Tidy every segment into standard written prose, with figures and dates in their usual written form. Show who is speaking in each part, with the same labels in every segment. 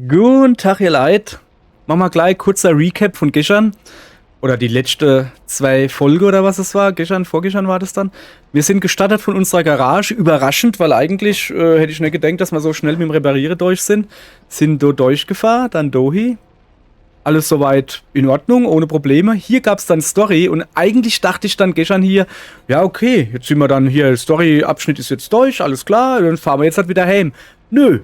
Speaker 1: Guten Tag, ihr Leid. Machen wir gleich kurzer Recap von gestern. Oder die letzte 2 Folge oder was es war. Gestern, vorgestern war das dann. Wir sind gestartet von unserer Garage. Überraschend, weil eigentlich hätte ich nicht gedacht, dass wir so schnell mit dem Reparieren durch sind. Sind da durchgefahren, dann Dohi. Alles soweit in Ordnung, ohne Probleme. Hier gab es dann Story und eigentlich dachte ich dann gestern hier, ja okay, jetzt sind wir dann hier, Story-Abschnitt ist jetzt durch, alles klar, dann fahren wir jetzt halt wieder heim. Nö,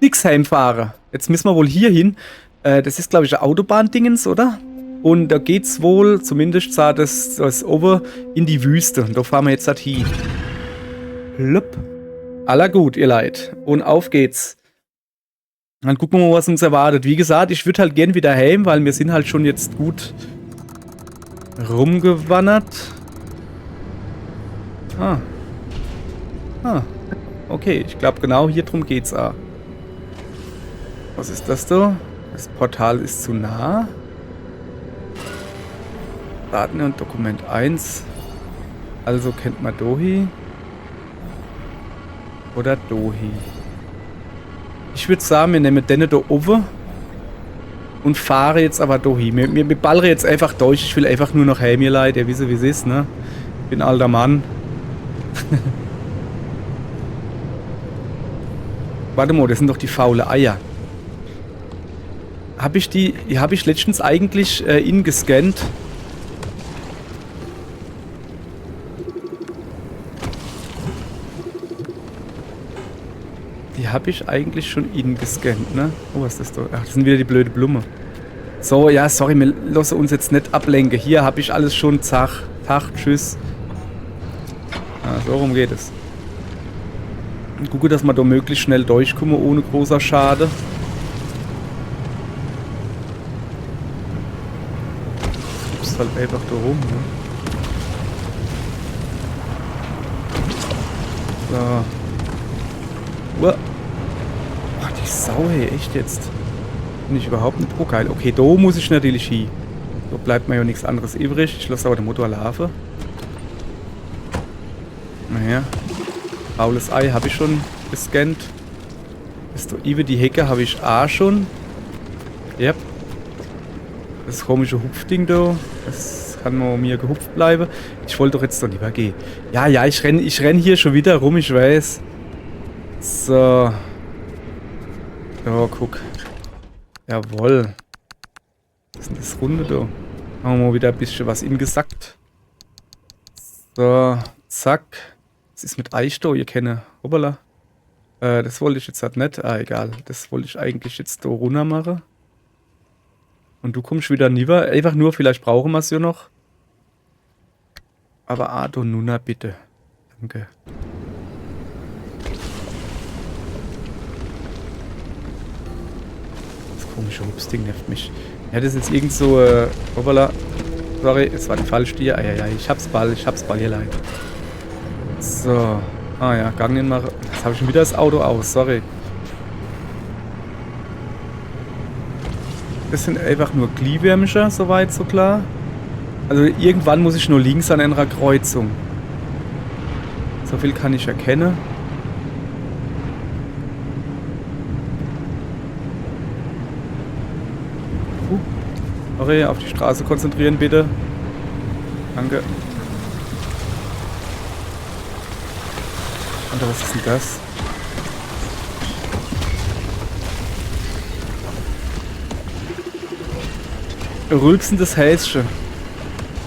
Speaker 1: nix heimfahren. Jetzt müssen wir wohl hier hin. Das ist, glaube ich, ein Autobahn-Dingens, oder? Und da geht's wohl, zumindest sah das over in die Wüste. Und da fahren wir jetzt halt hin. Lupp. Aller gut, ihr Leid. Und auf geht's. Dann gucken wir mal, was uns erwartet. Wie gesagt, ich würde halt gern wieder heim, weil wir sind halt schon jetzt gut rumgewandert. Okay, ich glaube genau hier drum geht's auch. Was ist das da? Das Portal ist zu nah. Daten und Dokument 1. Also kennt man Dohi. Oder Dohi. Ich würde sagen, wir nehmen den da oben und fahre jetzt aber Dohi. Wir ballern jetzt einfach durch. Ich will einfach nur noch heim, ihr Leid. Ihr wisst, wie es ist, ne? Ich bin ein alter Mann. Warte mal, das sind doch die faule Eier. Habe ich letztens eigentlich ihn gescannt? Die habe ich eigentlich schon ihn gescannt, ne? Oh, was ist das da? Ach, das sind wieder die blöde Blume. So, ja, sorry, wir lassen uns jetzt nicht ablenken. Hier habe ich alles schon. Tag, tschüss. So rum geht es. Und gucke, dass wir da möglichst schnell durchkommen, ohne großer Schade. Du bist halt einfach da rum, ne? So. Boah, die Sau, hey, echt jetzt. Bin ich überhaupt nicht pro geil. Okay, da muss ich natürlich hin. Da bleibt mir ja nichts anderes übrig. Ich lasse aber den Motor laufen. Naja. Faules Ei habe ich schon gescannt. Ist da über die Hecke habe ich auch schon. Yep. Das komische Hupfding da. Das kann mal mir gehupft bleiben. Ich wollte doch jetzt doch lieber gehen. Ja, ich renn hier schon wieder rum, ich weiß. So. Ja, guck. Jawohl. Was ist denn das Runde da? Machen wir mal wieder ein bisschen was ingesackt. So, zack. Was ist mit Eich da? Ihr kennt. Hoppala. Das wollte ich jetzt halt nicht. Ah, egal. Das wollte ich eigentlich jetzt da runter machen. Und du kommst wieder rüber. Einfach nur, vielleicht brauchen wir es ja noch. Aber da nunna bitte. Danke. Komische Hupsding nervt mich. Ja, das ist jetzt irgend so, hoppala. Sorry, es war die falsche Stier. Eieiei, ich hab's Ball, hier leid. So. Ah ja, Gang den mache. Jetzt habe ich schon wieder das Auto aus, sorry. Das sind einfach nur Glühwürmchen, soweit, so klar. Also irgendwann muss ich nur links an einer Kreuzung. So viel kann ich erkennen. Sorry, auf die Straße konzentrieren, bitte. Danke. Und was ist denn das? Rülpsendes Häschen.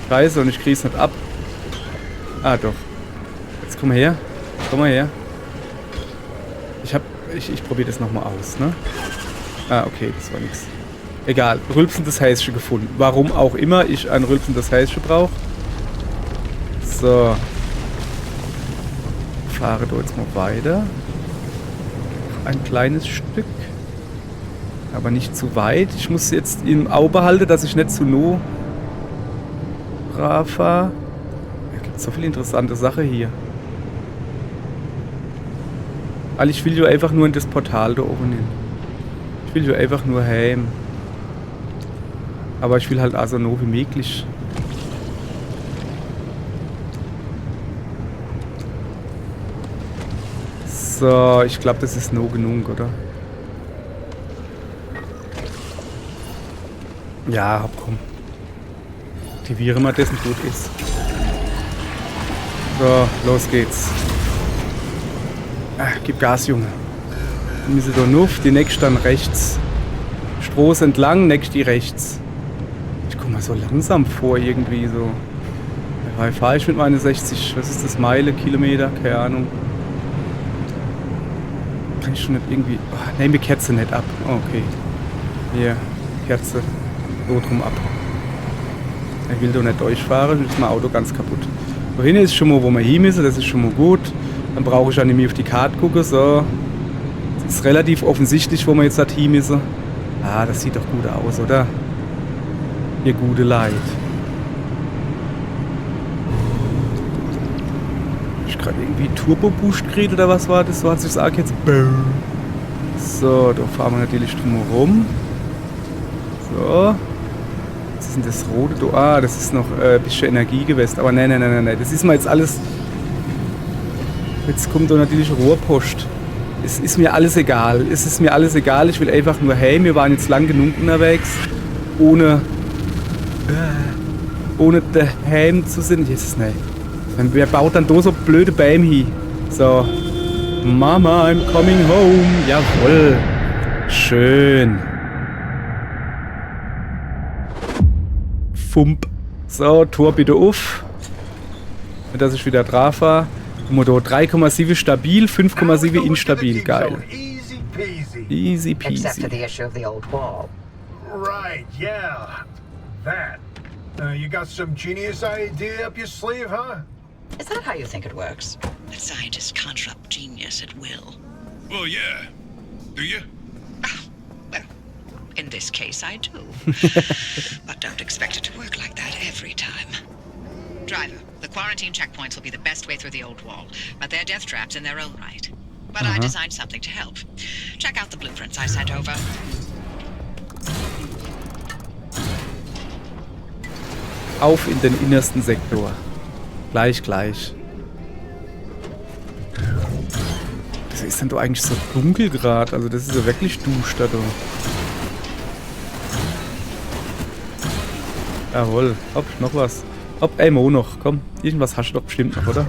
Speaker 1: Scheiße, und ich krieg's nicht ab. Ah, doch. Jetzt komm her. Komm mal her. Ich probiere das nochmal aus, ne? Ah, okay, das war nix. Egal, rülpsendes Häschen gefunden. Warum auch immer ich ein rülpsendes Häschen brauche. So. Fahre da jetzt mal weiter. Ein kleines Stück. Aber nicht zu weit. Ich muss jetzt im Auge behalten, dass ich nicht zu nah fahre. Ja, gibt so viel interessante Sachen hier. Weil ich will ja einfach nur in das Portal da oben hin. Ich will ja einfach nur heim. Aber ich will halt also so wie möglich. So, ich glaube, das ist no genug, oder? Ja, hopp, komm. Aktiviere mal dessen gut ist. So, los geht's. Gib Gas, Junge. Wir müssen da nuff, die nächste dann rechts. Stroß entlang, nächste rechts. Ich komme mal so langsam vor irgendwie so. Ja, fahre ich mit meinen 60, was ist das, Meile, Kilometer, keine Ahnung. Kann ich schon nicht irgendwie... Oh, nehmen die Kerze nicht ab. Okay. Hier, Kerze. So drum ab. Ich will doch nicht durchfahren, dann ist mein Auto ganz kaputt. Wohin ist schon mal, wo wir hin müssen, das ist schon mal gut. Dann brauche ich auch nicht mehr auf die Karte gucken, so. Es ist relativ offensichtlich, wo wir jetzt halt hin müssen. Ah, das sieht doch gut aus, oder? Ihr gute Leid. Ich gerade irgendwie Turbo-Boost gekriegt oder was war das? So hat sich das jetzt. So, da fahren wir natürlich drum herum. So. Was ist denn das rote? Ah, das ist noch ein bisschen Energiegewässer. Aber nein. Das ist mir jetzt alles. Jetzt kommt da natürlich Rohrpost. Es ist mir alles egal. Es ist mir alles egal. Ich will einfach nur, hey, wir waren jetzt lang genug unterwegs. Ohne daheim zu sein. Jesus, nein. Wer baut dann da so blöde Bäume hin? So. Mama, I'm coming home. Jawohl. Schön. Fump. So, Tor bitte auf. Dass ich wieder drauf war. Motor 3,7 stabil, 5,7 instabil. Geil. Easy peasy.
Speaker 2: Except for the issue of the old wall.
Speaker 3: Right, yeah. That. You got some genius idea up your sleeve, huh?
Speaker 2: Is that how you think it works?
Speaker 4: That scientists can't disrupt genius at will.
Speaker 5: Well, yeah. Do you?
Speaker 4: Well, in this case, I do. But don't expect it to work like that every time. Driver, the quarantine checkpoints will be the best way through the old wall, but they're death traps in their own right. But I designed something to help. Check out the blueprints I sent over.
Speaker 1: Auf in den innersten Sektor. Gleich. Das ist denn doch eigentlich so dunkel gerade. Also das ist ja wirklich duster da. Jawohl. Hopp, noch was. Hopp, ey Mo noch. Komm, irgendwas hast du doch bestimmt noch, oder?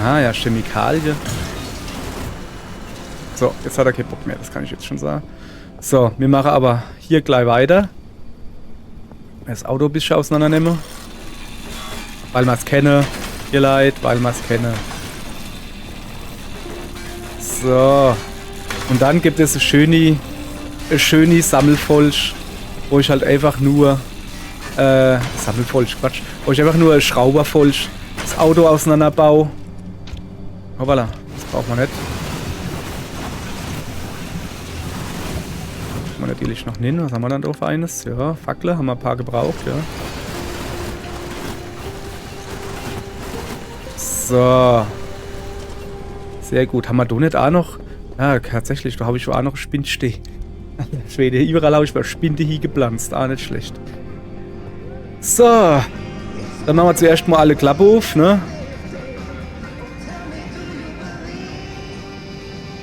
Speaker 1: Ah ja, Chemikalie. So, jetzt hat er keinen Bock mehr. Das kann ich jetzt schon sagen. So, wir machen aber hier gleich weiter. Das Auto ein bisschen auseinandernehmen. Weil wir es kennen. Ihr Leid, weil wir es kennen. So. Und dann gibt es eine schöne Sammelfolsch, wo ich halt einfach nur Sammelfolsch, Quatsch. Wo ich einfach nur ein Schrauberfolsch das Auto auseinanderbaue. Hoppala, das braucht man nicht. Natürlich noch hin. Was haben wir dann drauf eines? Ja, Fackler haben wir ein paar gebraucht, ja. So. Sehr gut. Haben wir da nicht auch noch? Ja, tatsächlich, da habe ich auch noch Spinnsteh. Schwede, überall habe ich mal Spinde hier gepflanzt. Ah, nicht schlecht. So. Dann machen wir zuerst mal alle Klappe auf, ne?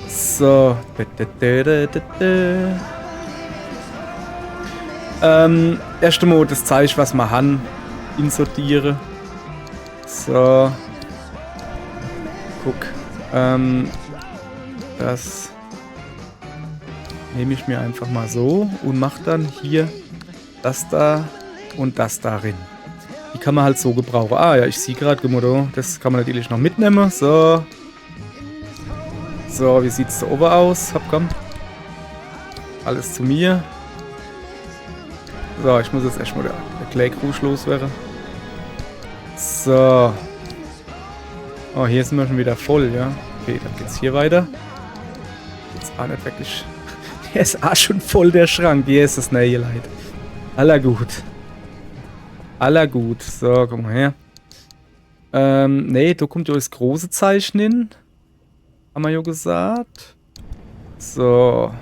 Speaker 1: So. Erst einmal das Zeichen, was wir haben, insortiere. So. Guck. Das nehme ich mir einfach mal so und mache dann hier das da und das darin. Die kann man halt so gebrauchen. Ah ja, ich sehe gerade, Gemodo. Das kann man natürlich noch mitnehmen. So. So, wie sieht es da oben aus? Hopp, komm. Alles zu mir. So, ich muss jetzt erstmal der Clay-Krusch loswerden. So. Oh, hier sind wir schon wieder voll, ja. Okay, dann geht's hier weiter. Jetzt auch nicht wirklich. Der ist auch schon voll, der Schrank. Hier ist das neue Leid. Aller gut. Aller gut. So, komm mal her. Nee, da kommt ja das große Zeichen hin. Haben wir ja gesagt. So.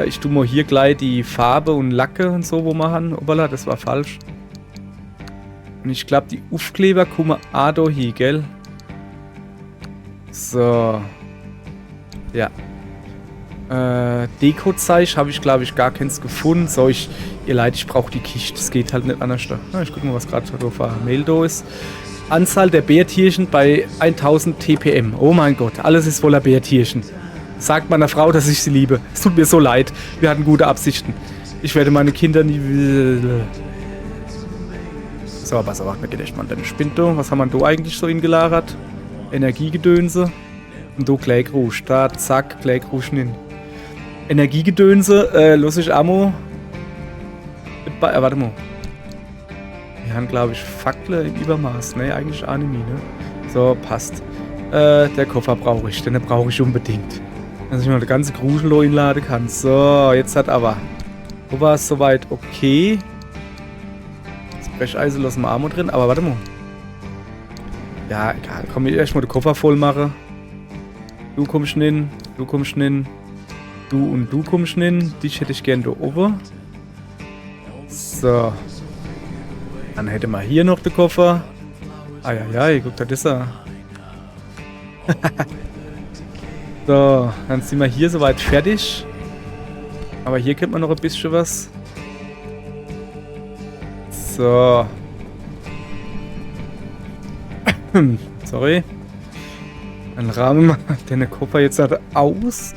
Speaker 1: Ich tue mal hier gleich die Farbe und Lacke und so, wo wir haben. Obala, das war falsch. Und ich glaube, die Aufkleber kommen auch da hin, gell? So. Ja. Deko-Zeug habe ich, glaube ich, gar keins gefunden. So, ihr Leid, ich brauche die Kiste. Das geht halt nicht anders. Ja, ich gucke mal, was gerade so für Mail da ist. Anzahl der Bärtierchen bei 1000 TPM. Oh mein Gott, alles ist voller Bärtierchen. Sagt meiner Frau, dass ich sie liebe. Es tut mir so leid. Wir hatten gute Absichten. Ich werde meine Kinder nie... So, pass auf, mir geht echt mal deine Spinto. Was haben wir da eigentlich so hingelagert? Energiegedönse. Und da Gleikrusch. Da, zack, Gleikrusch hin. Energiegedönse, los ich Ammo. Warte mal. Wir haben, glaube ich, Fackle im Übermaß. Ne, eigentlich Anime, ne? So, passt. Der Koffer brauche ich. Den brauche ich unbedingt. Dass ich mal eine ganze Gruschel hinladen kann. So, jetzt hat aber. Wo war es soweit? Okay. Das Brecheisen lassen wir Ammo drin. Aber warte mal. Ja, egal. Komm, ich erstmal den Koffer voll machen. Du kommst hin. Du kommst hin. Du und du kommst hin. Dich hätte ich gern da oben. So. Dann hätte man hier noch den Koffer. Eieiei, guck, da ist er. So, dann sind wir hier soweit fertig. Aber hier kennt man noch ein bisschen was. So. Sorry. Dann rahmen wir den Koffer jetzt halt aus.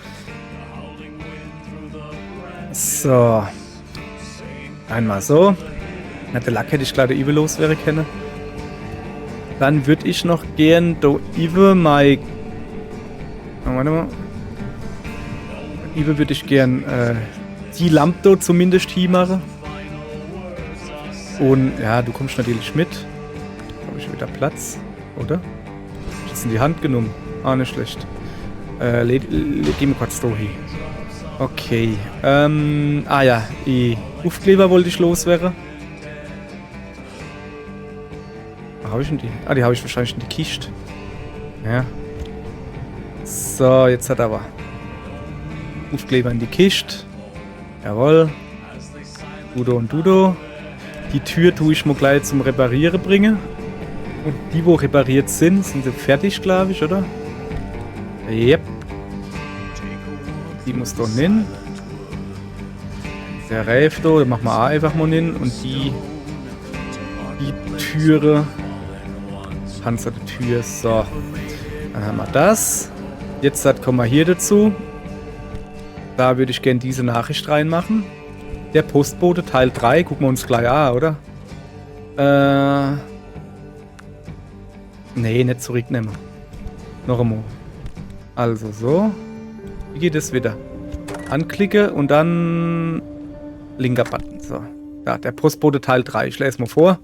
Speaker 1: So. Einmal so. Na, der Lack hätte ich gerade Ive los wäre kenne. Dann würde ich noch gern do Ive my... Oh, warte mal. Ive würde ich gern die Lampe zumindest hier machen. Und ja, du kommst natürlich mit. Habe ich wieder Platz, oder? Ich hab's in die Hand genommen. Ah, nicht schlecht. Geh mir kurz da hin. Okay. Ja, die Aufkleber wollte ich loswerden. Habe ich denn die? Ah, die habe ich wahrscheinlich in die Kiste. Ja. So, jetzt hat aber Aufkleber in die Kiste. Jawohl. Dudo und Dudo. Die Tür tue ich mal gleich zum Reparieren bringen. Und die, wo repariert sind sie fertig, glaube ich, oder? Yep. Die muss da hin. Der Reif da, den machen wir auch einfach mal hin. Und die Türe. Panzerte Tür. So. Dann haben wir das. Jetzt kommen wir hier dazu. Da würde ich gerne diese Nachricht reinmachen. Der Postbote Teil 3. Gucken wir uns gleich an, oder? Nee, nicht zurücknehmen. Noch einmal. Also so. Wie geht es wieder? Anklicke und dann linker Button. So. Da, der Postbote Teil 3. Ich lese mal vor.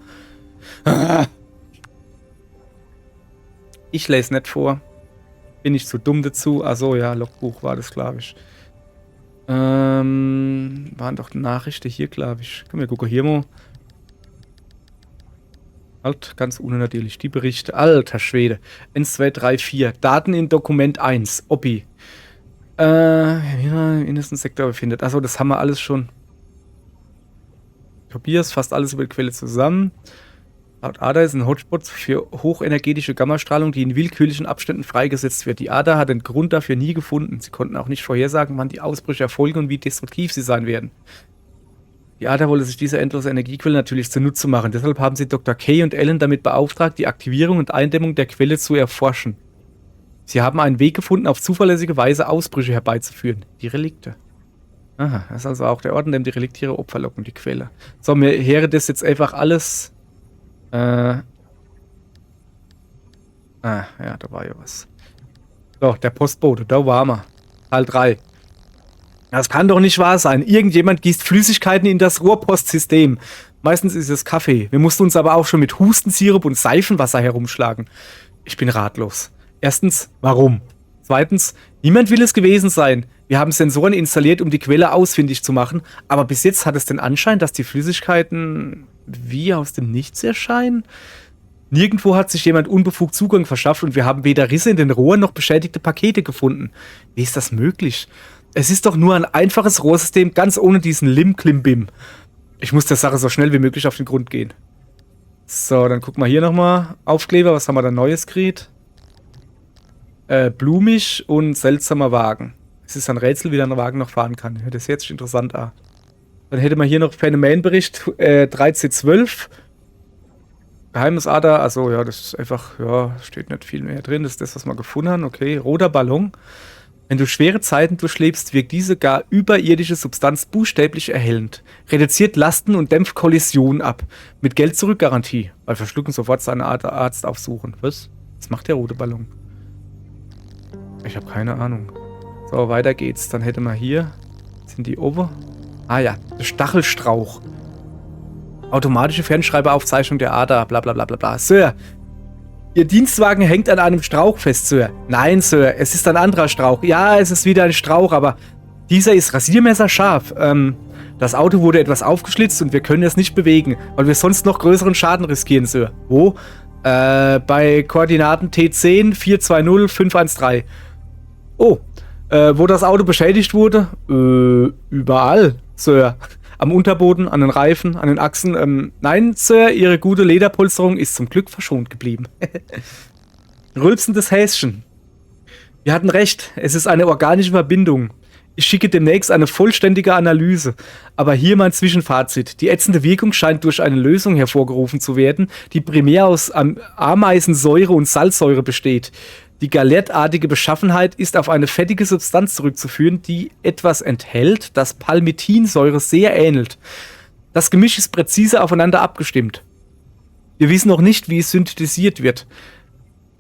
Speaker 1: Ich lese nicht vor. Bin ich zu dumm dazu? Achso, ja, Logbuch war das, glaube ich. Waren doch Nachrichten hier, glaube ich. Komm, wir gucken hier mal. Halt, ganz unnatürlich. Die Berichte. Alter Schwede. 1, 2, 3, 4. Daten in Dokument 1. Oppi. Im innersten Sektor befindet. Achso, das haben wir alles schon. Tobias fasst alles über die Quelle zusammen. Laut ADA sind Hotspots für hochenergetische Gammastrahlung, die in willkürlichen Abständen freigesetzt wird. Die ADA hat den Grund dafür nie gefunden. Sie konnten auch nicht vorhersagen, wann die Ausbrüche erfolgen und wie destruktiv sie sein werden. Die ADA wolle sich diese endlose Energiequelle natürlich zunutze machen. Deshalb haben sie Dr. Kay und Ellen damit beauftragt, die Aktivierung und Eindämmung der Quelle zu erforschen. Sie haben einen Weg gefunden, auf zuverlässige Weise Ausbrüche herbeizuführen. Die Relikte. Aha, das ist also auch der Ort, in dem die Relikte ihre Opfer locken, die Quelle. So, mir wäre das jetzt einfach alles... ja, da war ja was. So, der Postbote, da waren wir. Teil 3. Das kann doch nicht wahr sein. Irgendjemand gießt Flüssigkeiten in das Rohrpostsystem. Meistens ist es Kaffee. Wir mussten uns aber auch schon mit Hustensirup und Seifenwasser herumschlagen. Ich bin ratlos. Erstens, warum? Zweitens, niemand will es gewesen sein. Wir haben Sensoren installiert, um die Quelle ausfindig zu machen. Aber bis jetzt hat es den Anschein, dass die Flüssigkeiten wie aus dem Nichts erscheinen. Nirgendwo hat sich jemand unbefugt Zugang verschafft und wir haben weder Risse in den Rohren noch beschädigte Pakete gefunden. Wie ist das möglich? Es ist doch nur ein einfaches Rohrsystem, ganz ohne diesen Lim-Klim-Bim. Ich muss der Sache so schnell wie möglich auf den Grund gehen. So, dann gucken wir hier nochmal. Aufkleber, was haben wir da Neues gekriegt? Blumig und seltsamer Wagen. Es ist ein Rätsel, wie der Wagen noch fahren kann. Das hört sich interessant an. Dann hätte man hier noch Phänomenbericht 1312. Geheimnisader, also ja, das ist einfach, ja, steht nicht viel mehr drin. Das ist das, was wir gefunden haben. Okay, roter Ballon. Wenn du schwere Zeiten durchlebst, wirkt diese gar überirdische Substanz buchstäblich erhellend. Reduziert Lasten und dämpft Kollisionen ab. Mit Geld-Zurück-Garantie. Bei Verschlucken sofort seinen Arzt aufsuchen. Was? Was macht der rote Ballon? Ich habe keine Ahnung. So, weiter geht's. Dann hätte man hier, sind die Over? Ah ja, der Stachelstrauch. Automatische Fernschreiberaufzeichnung der Ader, bla bla bla bla bla. Sir, Ihr Dienstwagen hängt an einem Strauch fest, Sir. Nein, Sir, es ist ein anderer Strauch. Ja, es ist wieder ein Strauch, aber dieser ist rasiermesserscharf. Das Auto wurde etwas aufgeschlitzt und wir können es nicht bewegen, weil wir sonst noch größeren Schaden riskieren, Sir. Wo? Bei Koordinaten T10 420 513. Oh, wo das Auto beschädigt wurde? Überall, Sir. Am Unterboden, an den Reifen, an den Achsen. Nein, Sir, Ihre gute Lederpolsterung ist zum Glück verschont geblieben. Rülpsendes Häschen. Wir hatten recht, es ist eine organische Verbindung. Ich schicke demnächst eine vollständige Analyse. Aber hier mein Zwischenfazit. Die ätzende Wirkung scheint durch eine Lösung hervorgerufen zu werden, die primär aus Ameisensäure und Salzsäure besteht. Die galettartige Beschaffenheit ist auf eine fettige Substanz zurückzuführen, die etwas enthält, das Palmitinsäure sehr ähnelt. Das Gemisch ist präzise aufeinander abgestimmt. Wir wissen noch nicht, wie es synthetisiert wird.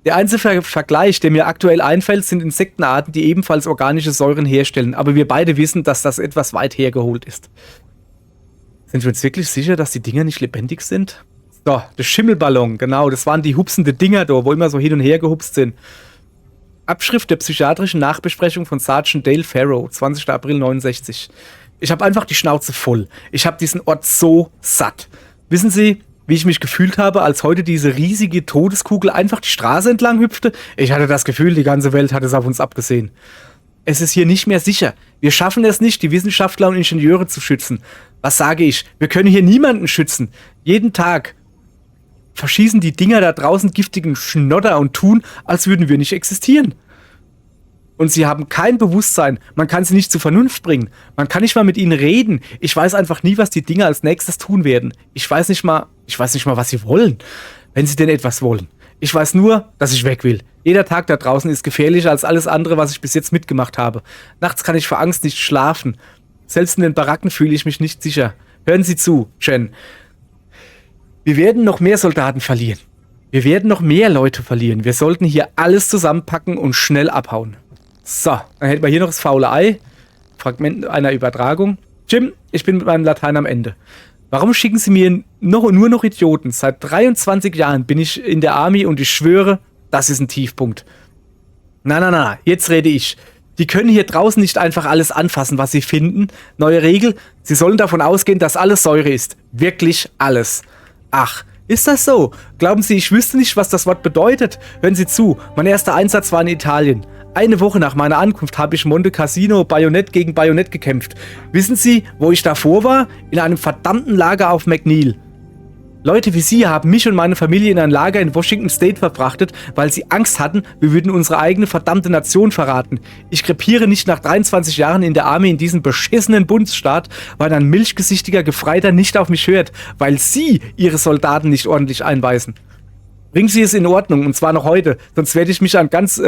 Speaker 1: Der einzige Vergleich, der mir aktuell einfällt, sind Insektenarten, die ebenfalls organische Säuren herstellen. Aber wir beide wissen, dass das etwas weit hergeholt ist. Sind wir uns wirklich sicher, dass die Dinger nicht lebendig sind? So, der Schimmelballon, genau, das waren die hupsende Dinger da, wo immer so hin und her gehupst sind. Abschrift der psychiatrischen Nachbesprechung von Sergeant Dale Farrow, 20. April 69. Ich habe einfach die Schnauze voll. Ich habe diesen Ort so satt. Wissen Sie, wie ich mich gefühlt habe, als heute diese riesige Todeskugel einfach die Straße entlang hüpfte? Ich hatte das Gefühl, die ganze Welt hat es auf uns abgesehen. Es ist hier nicht mehr sicher. Wir schaffen es nicht, die Wissenschaftler und Ingenieure zu schützen. Was sage ich? Wir können hier niemanden schützen. Jeden Tag verschießen die Dinger da draußen giftigen Schnodder und tun, als würden wir nicht existieren. Und sie haben kein Bewusstsein. Man kann sie nicht zur Vernunft bringen. Man kann nicht mal mit ihnen reden. Ich weiß einfach nie, was die Dinger als nächstes tun werden. Ich weiß nicht mal, was sie wollen. Wenn sie denn etwas wollen. Ich weiß nur, dass ich weg will. Jeder Tag da draußen ist gefährlicher als alles andere, was ich bis jetzt mitgemacht habe. Nachts kann ich vor Angst nicht schlafen. Selbst in den Baracken fühle ich mich nicht sicher. Hören Sie zu, Jen. Wir werden noch mehr Soldaten verlieren. Wir werden noch mehr Leute verlieren. Wir sollten hier alles zusammenpacken und schnell abhauen. So, dann hätten wir hier noch das faule Ei. Fragment einer Übertragung. Jim, ich bin mit meinem Latein am Ende. Warum schicken Sie mir nur noch Idioten? Seit 23 Jahren bin ich in der Army und ich schwöre, das ist ein Tiefpunkt. Na, jetzt rede ich. Die können hier draußen nicht einfach alles anfassen, was sie finden. Neue Regel, sie sollen davon ausgehen, dass alles Säure ist. Wirklich alles. Ach, ist das so? Glauben Sie, ich wüsste nicht, was das Wort bedeutet? Hören Sie zu, mein erster Einsatz war in Italien. Eine Woche nach meiner Ankunft habe ich Monte Cassino Bajonett gegen Bajonett gekämpft. Wissen Sie, wo ich davor war? In einem verdammten Lager auf McNeil. Leute wie Sie haben mich und meine Familie in ein Lager in Washington State verfrachtet, weil sie Angst hatten, wir würden unsere eigene verdammte Nation verraten. Ich krepiere nicht nach 23 Jahren in der Army in diesem beschissenen Bundesstaat, weil ein milchgesichtiger Gefreiter nicht auf mich hört, weil Sie Ihre Soldaten nicht ordentlich einweisen. Bringen Sie es in Ordnung, und zwar noch heute, sonst wende ich mich an ganz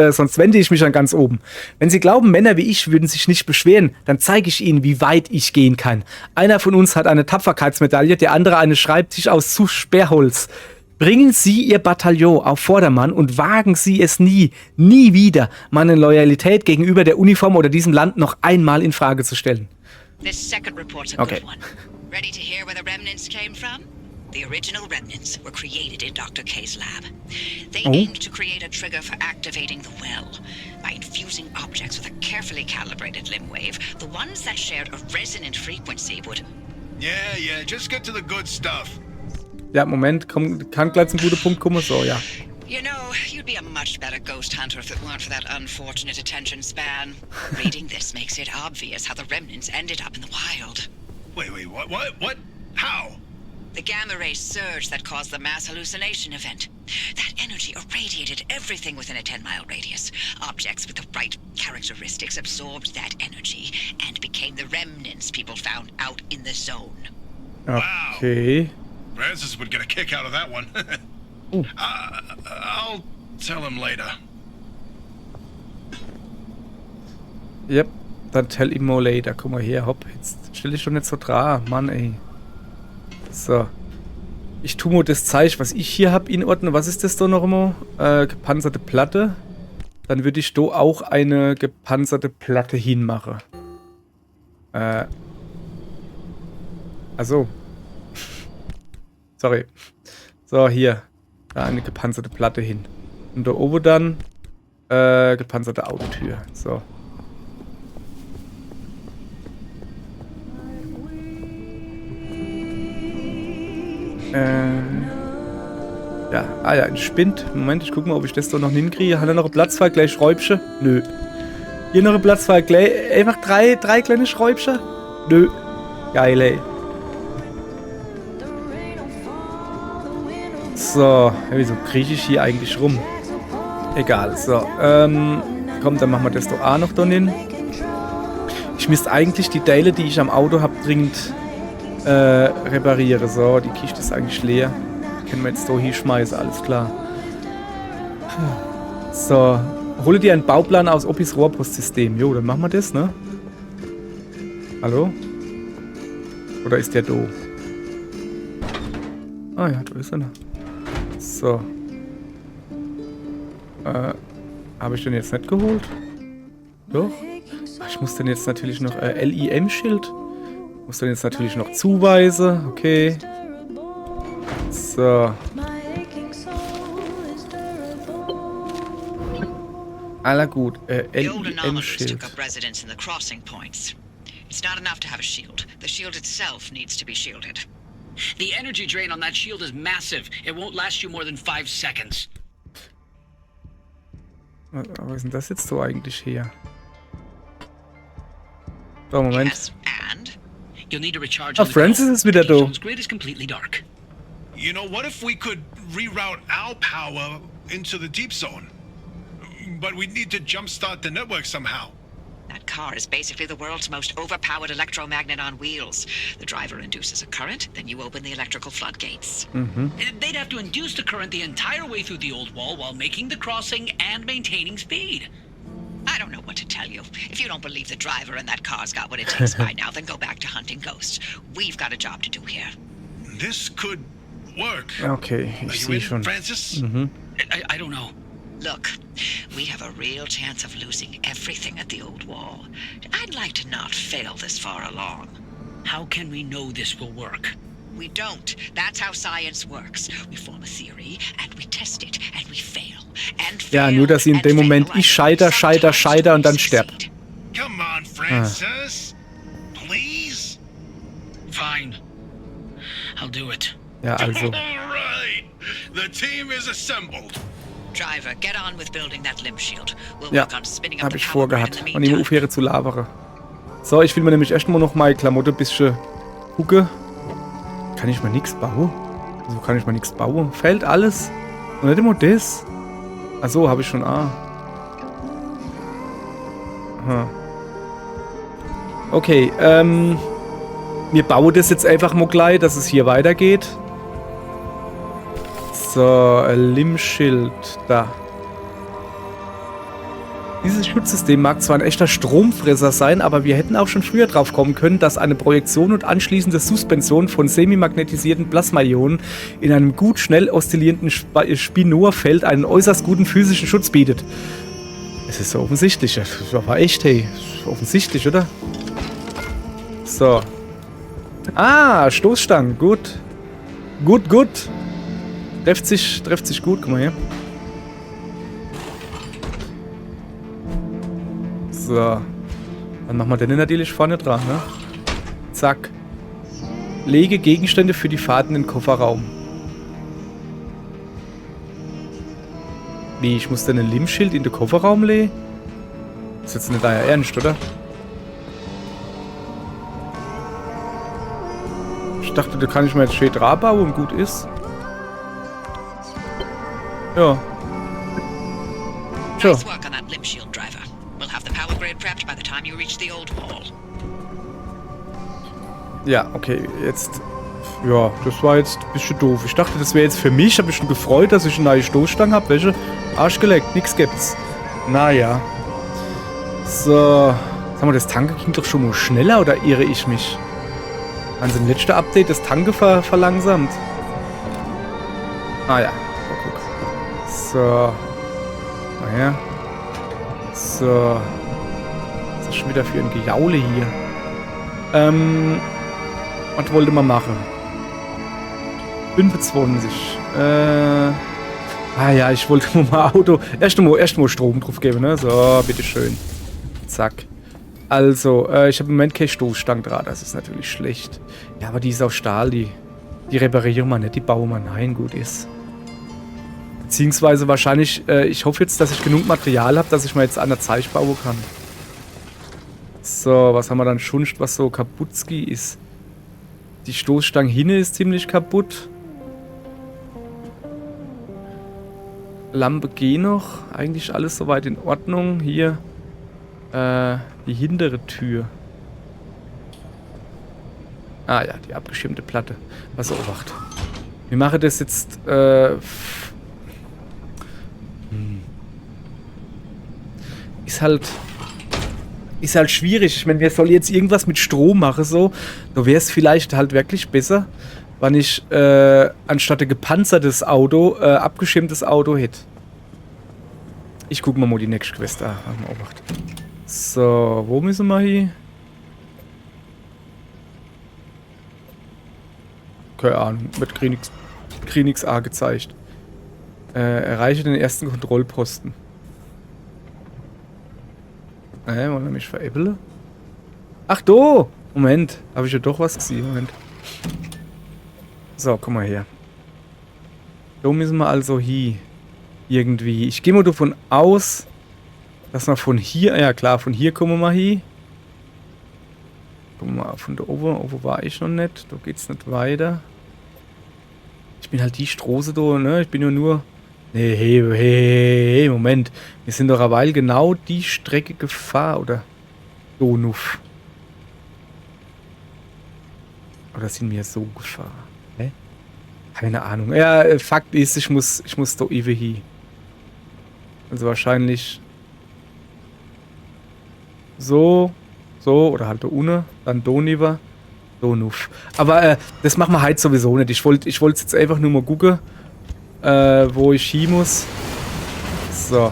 Speaker 1: oben. Wenn Sie glauben, Männer wie ich würden sich nicht beschweren, dann zeige ich Ihnen, wie weit ich gehen kann. Einer von uns hat eine Tapferkeitsmedaille, der andere einen Schreibtisch aus Sperrholz. Bringen Sie Ihr Bataillon auf Vordermann und wagen Sie es nie wieder, meine Loyalität gegenüber der Uniform oder diesem Land noch einmal in Frage zu stellen.
Speaker 4: This second report's a good one. Ready to hear where the remnants came from? The original remnants were created in Dr. K's lab. They aimed to create a trigger for activating the well. By infusing objects with a carefully calibrated limb wave, the ones that shared a resonant frequency would...
Speaker 5: Yeah, just get to the good stuff.
Speaker 1: Ja, Moment, kann gleich zum guten Punkt kommen, so, ja.
Speaker 4: You know, you'd be a much better ghost hunter if it weren't for that unfortunate attention span. Reading this makes it obvious how the remnants ended up in the wild.
Speaker 5: Wait, what? How?
Speaker 4: The gamma ray surge that caused the mass hallucination event. That energy irradiated everything within a 10-mile radius. Objects with the right characteristics absorbed that energy and became the remnants people found out in the zone.
Speaker 1: Okay.
Speaker 5: Francis would get a kick out of that one. I'll tell him later.
Speaker 1: Yep, dann tell him more later. Komm mal her, hopp. Jetzt stell dich doch nicht so dran. Mann, ey. So. Ich tue mal das Zeichen, was ich hier habe, in Ordnung. Was ist das da noch immer? Gepanzerte Platte. Dann würde ich da auch eine gepanzerte Platte hinmachen. Also. Sorry. So, hier. Da eine gepanzerte Platte hin. Und da oben dann gepanzerte Autotür. So. Ja, ja, ein Spind. Moment, ich gucke mal, ob ich das doch noch hinkriege. Hat er noch einen Platzfall, Schräubchen? Nö. Hier noch ein Platzfall, einfach drei kleine Schräubchen? Nö. Geil, ey. So, ja, wieso kriege ich hier eigentlich rum? Egal, so. Komm, dann machen wir das doch auch noch da hin. Ich müsste eigentlich die Teile, die ich am Auto habe, dringend repariere. So, die Kiste ist eigentlich leer. Können wir jetzt so hier schmeißen, alles klar. So, hole dir einen Bauplan aus Oppis Rohrpostsystem. Jo, dann machen wir das, ne? Hallo? Oder ist der do? Ah ja, da ist er. So. Habe ich den jetzt nicht geholt? Doch. Ach, ich muss dann jetzt natürlich noch LIM-Schild. Muss dann jetzt natürlich noch zuweisen. Okay. So. Aller gut.
Speaker 4: The old anomalies
Speaker 1: LIM-Schild.
Speaker 4: took up residence in the crossing points. It's not enough to have a shield. The shield itself needs to be shielded.
Speaker 6: The energy drain on that shield is massive. It won't last you more than 5 seconds.
Speaker 1: Was ist denn das jetzt so eigentlich hier? So, Moment.
Speaker 4: Yes, and
Speaker 6: You'll need to recharge.
Speaker 1: Ah,
Speaker 6: on the
Speaker 1: Francis
Speaker 6: go.
Speaker 1: ist wieder
Speaker 6: The
Speaker 1: da.
Speaker 6: zone's grid is completely dark.
Speaker 5: You know, what if we could reroute our power into the deep zone? But we'd need to jumpstart the network somehow.
Speaker 4: that car is basically the world's most overpowered electromagnet on wheels. The driver induces a current, then you open the electrical floodgates.
Speaker 6: They'd have to induce the current the entire way through the old wall while making the crossing and maintaining speed.
Speaker 4: I don't know what to tell you. If you don't believe the driver and that car's got what it takes by now, then go back to hunting ghosts. We've got a job to do here.
Speaker 5: This could work.
Speaker 1: Okay,
Speaker 5: Are
Speaker 1: ich
Speaker 5: you
Speaker 1: sehe
Speaker 5: in,
Speaker 1: schon.
Speaker 5: Francis?
Speaker 6: I don't know.
Speaker 4: Look, we have a real chance of losing everything at the old wall. I'd like to not fail this far along.
Speaker 6: How can we know this will work?
Speaker 4: We don't. That's how science works. We form a theory, and we test it, and we fail. And fail,
Speaker 1: Ja, nur dass sie in
Speaker 4: and
Speaker 1: dem
Speaker 4: fail,
Speaker 1: Moment
Speaker 4: and
Speaker 1: ich scheiter
Speaker 4: sometimes
Speaker 1: und dann
Speaker 4: we
Speaker 1: sterb.
Speaker 4: succeed.
Speaker 5: Come on, Francis. Please?
Speaker 6: Fine. I'll do it.
Speaker 1: Ja, also.
Speaker 5: All right. The team is assembled.
Speaker 4: Driver, get on with building that limb shield. We'll
Speaker 1: Ja,
Speaker 4: work on spinning up
Speaker 1: habe
Speaker 4: the
Speaker 1: ich
Speaker 4: power grid in
Speaker 1: vorgehabt.
Speaker 4: the
Speaker 1: Und immer
Speaker 4: meantime.
Speaker 1: aufhören zu labern. So, ich will mir nämlich erstmal noch meine Klamotte ein bisschen gucken. Kann ich mal nichts bauen? Wieso kann ich mal nichts bauen? Fällt alles? Und nicht immer das? Achso, habe ich schon A. Aha. Okay, wir bauen das jetzt einfach mal gleich, dass es hier weitergeht. So, Limschild, da. Dieses Schutzsystem mag zwar ein echter Stromfresser sein, aber wir hätten auch schon früher drauf kommen können, dass eine Projektion und anschließende Suspension von semimagnetisierten Plasmaionen in einem gut schnell oszillierenden Spinorfeld einen äußerst guten physischen Schutz bietet. Es ist so offensichtlich. Das war echt, hey. Offensichtlich, oder? So. Ah, Stoßstangen. Gut. Gut. Trefft sich gut. Guck mal hier. So. Dann machen wir den natürlich vorne dran, ne? Zack. Lege Gegenstände für die Fahrt in den Kofferraum. Wie, ich muss denn ein Limschild in den Kofferraum legen? Das ist jetzt nicht euer Ernst, oder? dachte, da kann ich mir jetzt schön dran bauen und gut ist. Ja. Sure.
Speaker 4: Nice work on that limb shield, driver. We'll have the power grid prepped by the time you reach the old wall.
Speaker 1: Ja, okay, jetzt. Ja, das war jetzt ein bisschen doof. Ich dachte, das wäre jetzt für mich. Ich habe mich schon gefreut, dass ich eine neue Stoßstange habe. Welche? Arsch geleckt, nix gibt's. Naja. So. Sag mal, das Tanke ging doch schon mal schneller, oder irre ich mich? Also im letzten Update das Tanke verlangsamt. Ah ja, oh, guck. So. Naja. So. Was ist schon wieder für ein Gejaule hier? Was wollte man machen? 25. Ah ja, ich wollte mal Auto. Erst mal Strom drauf geben, ne? So, bitteschön. Zack. Also, ich habe im Moment keine Stoßstange dran, das ist natürlich schlecht. Ja, aber die ist aus Stahl, die reparieren wir nicht, die bauen wir. Nein, gut ist. Beziehungsweise wahrscheinlich, ich hoffe jetzt, dass ich genug Material habe, dass ich mir jetzt an der Zeich bauen kann. So, was haben wir dann schon, was so kaputtski ist? Die Stoßstange hinne ist ziemlich kaputt. Lampe geht noch. Eigentlich alles soweit in Ordnung. Hier die hintere Tür. Ah ja, die abgeschirmte Platte. Was Obacht. Wir machen das jetzt ist halt schwierig. Ich meine, wer soll jetzt irgendwas mit Strom machen so? Da wäre es vielleicht halt wirklich besser, wenn ich anstatt ein gepanzertes Auto abgeschirmtes Auto hätte. Ich gucke mal die nächste Quest an. Obacht. So, wo müssen wir hier? Keine Ahnung, wird Krenix A gezeigt. Erreiche den ersten Kontrollposten. Wollen wir mich veräppeln? Ach do! Moment, habe ich ja doch was gesehen. Moment. So, komm mal her. Da müssen wir also hier. Irgendwie. Ich gehe mal davon aus, dass wir von hier, ja klar, von hier kommen wir hier. Gucken wir mal, von da oben. Oben war ich noch nicht. Da geht's nicht weiter. Ich bin halt die Straße da, ne? Ich bin ja nur. Nee, hey, Moment. Wir sind doch eine Weile genau die Strecke gefahren, oder? Donuf. Oder sind wir so gefahren? Hä? Keine Ahnung. Ja, Fakt ist, ich muss da eben hier. Also wahrscheinlich so, oder halt da unten, dann Doniver, Donuf. Aber das machen wir heute sowieso nicht. Ich wollte jetzt einfach nur mal gucken, wo ich hin muss. So.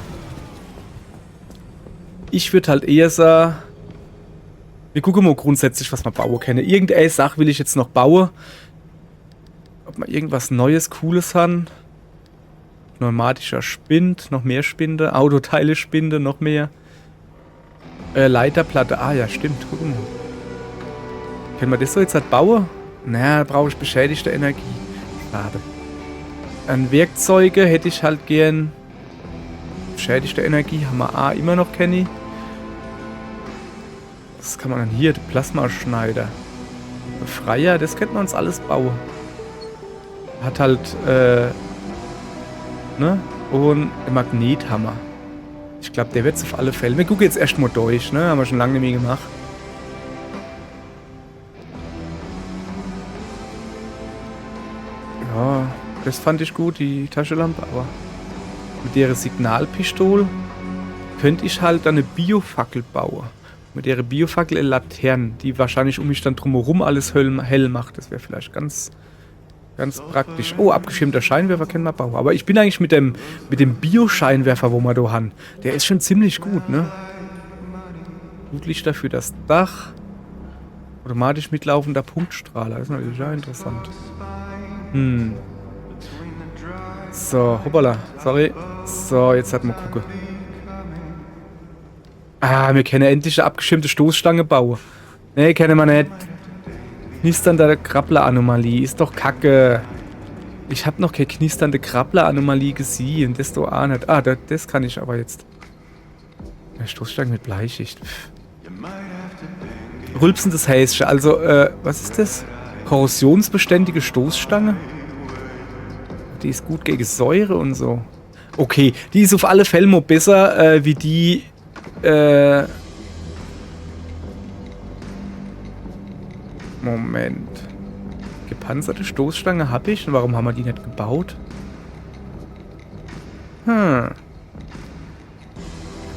Speaker 1: Ich würde halt eher sagen, wir gucken mal grundsätzlich, was wir bauen können. Irgendeine Sache will ich jetzt noch bauen. Ob wir irgendwas Neues, Cooles haben. Pneumatischer Spind, noch mehr Spinde. Autoteile Spinde, noch mehr. Leiterplatte. Ah ja, stimmt. Guck mal. Können wir das so jetzt halt bauen? Naja, da brauche ich beschädigte Energie. Schade. An Werkzeuge hätte ich halt gern. Beschädigte Energie haben wir A immer noch, Kenny. Was kann man dann hier? Der Plasmaschneider. Befreier, das könnte man uns alles bauen. Hat halt, ne? Und der Magnethammer. Ich glaube, der wird es auf alle Fälle. Wir gucken jetzt erstmal durch, ne? Haben wir schon lange nicht mehr gemacht. Ja, das fand ich gut, die Taschenlampe, aber mit der Signalpistole könnte ich halt eine Biofackel bauen. Mit der Biofackel eine Laterne, die wahrscheinlich um mich dann drumherum alles hell macht. Das wäre vielleicht ganz praktisch. Oh, abgeschirmter Scheinwerfer können wir bauen. Aber ich bin eigentlich mit dem Bio-Scheinwerfer, wo wir da haben. Der ist schon ziemlich gut, ne? Flutlichter für das Dach. Automatisch mitlaufender Punktstrahler. Das ist natürlich ja interessant. So, hoppala. Sorry. So, jetzt halt mal gucken. Ah, wir können endlich eine abgeschirmte Stoßstange bauen. Nee, kennen wir nicht. Knisternde Krabbler-Anomalie. Ist doch kacke. Ich habe noch keine knisternde Krabbler-Anomalie gesehen. Das doch auch nicht. Ah, das kann ich aber jetzt. Eine Stoßstange mit Bleichicht. Rülpsendes Häschen. Also, was ist das? Korrosionsbeständige Stoßstange. Die ist gut gegen Säure und so. Okay, die ist auf alle Fälle mal besser wie die... Moment. Gepanzerte Stoßstange habe ich. Und warum haben wir die nicht gebaut?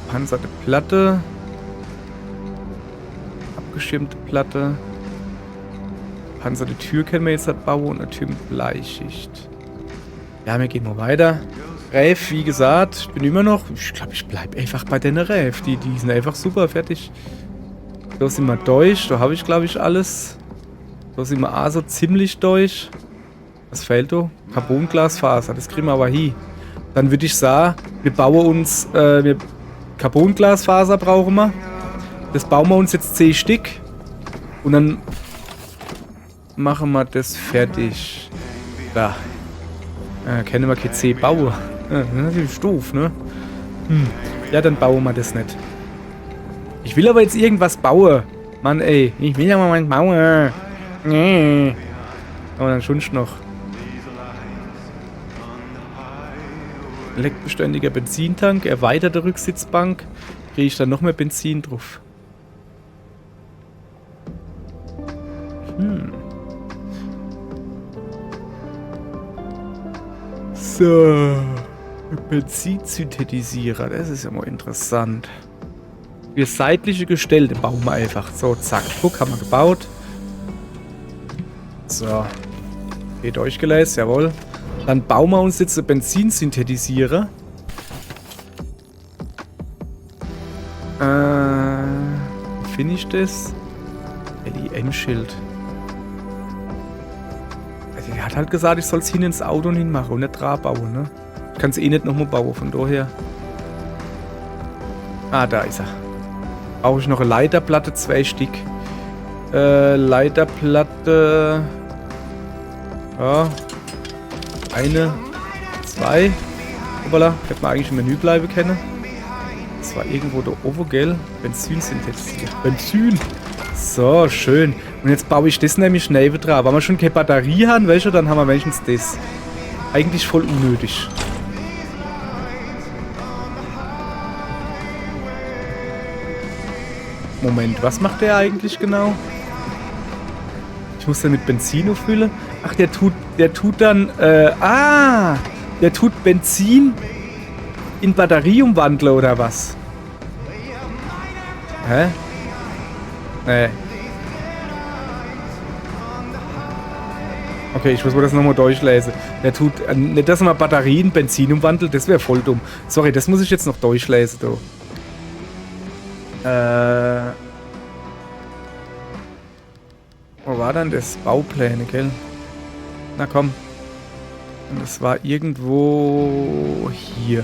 Speaker 1: Gepanzerte Platte. Abgeschirmte Platte. Gepanzerte Tür können wir jetzt halt bauen und eine Tür mit Bleischicht. Ja, wir gehen mal weiter. Räf, wie gesagt, ich bin immer noch... Ich glaube, ich bleibe einfach bei den Räf. Die sind einfach super, fertig. Da sind wir durch. Da habe ich, glaube ich, alles. Da sind wir also ziemlich durch. Was fehlt da? Carbonglasfaser, das kriegen wir aber hin. Dann würde ich sagen, wir bauen uns... Carbonglasfaser brauchen wir. Das bauen wir uns jetzt 10 Stück. Und dann machen wir das fertig. Da. Können wir kein C bauen. Ja, das ist natürlich doof, ne? Ja, dann bauen wir das nicht. Ich will aber jetzt irgendwas bauen. Mann, ey. Ich will ja mal was bauen. Nee. Aber dann schon noch. Leckbeständiger Benzintank, erweiterte Rücksitzbank. Kriege ich dann noch mehr Benzin drauf. So. Benzinsynthetisierer, das ist ja mal interessant. Wir seitliche Gestelle bauen wir einfach. So, zack, guck, haben wir gebaut. So. Okay, durchgeleist, jawohl. Dann bauen wir uns jetzt einen Benzinsynthetisierer. Wie finde ich das? LIM-Schild. Also, der hat halt gesagt, ich soll es hin ins Auto und hinmachen und nicht dran bauen, ne? Ich kann es eh nicht nochmal bauen, von daher. Ah, da ist er. Brauche ich noch eine Leiterplatte, 2 Stück. Leiterplatte. Ja. 1, 2. Hoppala, hätte man eigentlich im Menü bleiben können. Das war irgendwo da oben, gell? Benzin synthetisiert. Benzin! So, schön. Und jetzt baue ich das nämlich neben dran. Wenn wir schon keine Batterie haben, welche, dann haben wir wenigstens das. Eigentlich voll unnötig. Moment, was macht der eigentlich genau? Ich muss den mit Benzin auffüllen. Ach, der tut dann, der tut Benzin in Batterie umwandeln, oder was? Hä? Nee. Okay, ich muss mir das nochmal durchlesen. Der tut, nicht, dass man Batterien in Benzin umwandelt, das wäre voll dumm. Sorry, das muss ich jetzt noch durchlesen, du. Wo war denn das? Baupläne, gell? Na komm. Und das war irgendwo hier.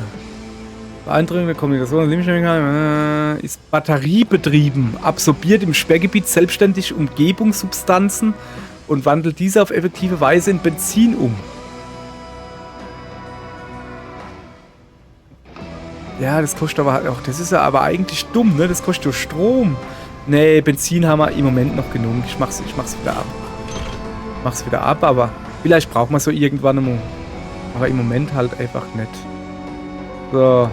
Speaker 1: Beeindruckende der Kommunikation ist batteriebetrieben, absorbiert im Sperrgebiet selbstständig Umgebungssubstanzen und wandelt diese auf effektive Weise in Benzin um. Ja, das kostet aber auch, das ist ja aber eigentlich dumm, ne? Das kostet ja Strom. Nee, Benzin haben wir im Moment noch genug. Ich mach's wieder ab. Mach's wieder ab, aber vielleicht braucht man so irgendwann einmal. Aber im Moment halt einfach nicht. So.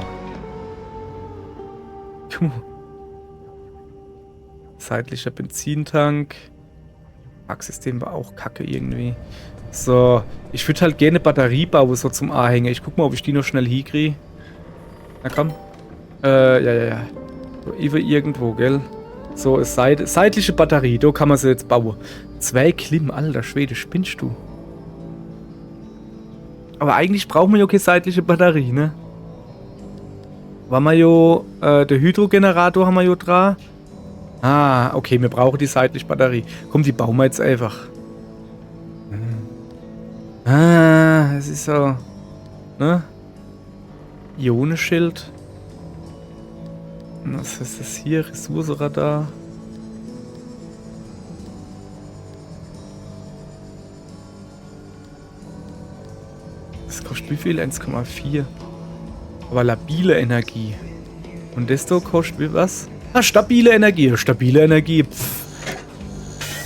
Speaker 1: Seitlicher Benzintank. Packsystem war auch kacke irgendwie. So. Ich würde halt gerne Batterie bauen, so zum Anhänger. Ich guck mal, ob ich die noch schnell hinkriege. Na komm. Ja. So, irgendwo, gell? So, ist seitliche Batterie. Da kann man sie jetzt bauen. 2 Klim, alter Schwede, spinnst du? Aber eigentlich brauchen wir ja keine seitliche Batterie, ne? War wir ja, der Hydrogenerator haben wir ja dran. Ah, okay, wir brauchen die seitliche Batterie. Komm, die bauen wir jetzt einfach. Ah, es ist so, ne? Ionenschild. Was ist das hier? Ressourcenradar. Das kostet wie viel? 1,4. Aber labile Energie. Und das da kostet wie was? Ah, stabile Energie. Stabile Energie. Pff.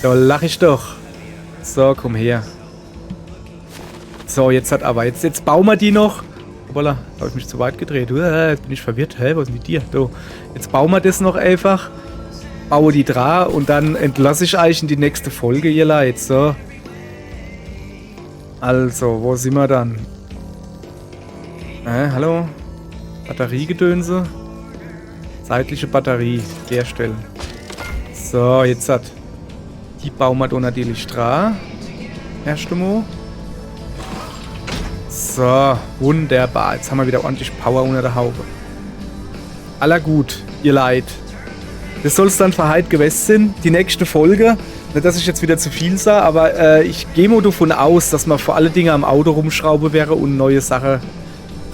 Speaker 1: Da lach ich doch. So, komm her. So, jetzt bauen wir die noch. Voilà, habe ich mich zu weit gedreht. Jetzt bin ich verwirrt. Hä, was ist mit dir? So, jetzt bauen wir das noch einfach. Baue die dran und dann entlasse ich euch in die nächste Folge, ihr Leid. So. Also, wo sind wir dann? Hallo? Batteriegedönse. Zeitliche Batterie herstellen. So, jetzt hat. Die bauen wir da natürlich dran. Erst einmal. So, wunderbar. Jetzt haben wir wieder ordentlich Power unter der Haube. Aller gut, ihr Leid. Das soll es dann für heute gewesen sein. Die nächste Folge. Nicht, dass ich jetzt wieder zu viel sah, aber ich gehe mal davon aus, dass man vor allen Dingen am Auto rumschrauben wäre und neue Sachen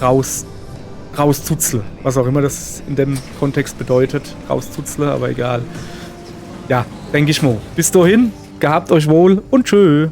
Speaker 1: rauszuzeln. Was auch immer das in dem Kontext bedeutet. Rauszuzeln, aber egal. Ja, denke ich mal. Bis dahin, gehabt euch wohl und tschö.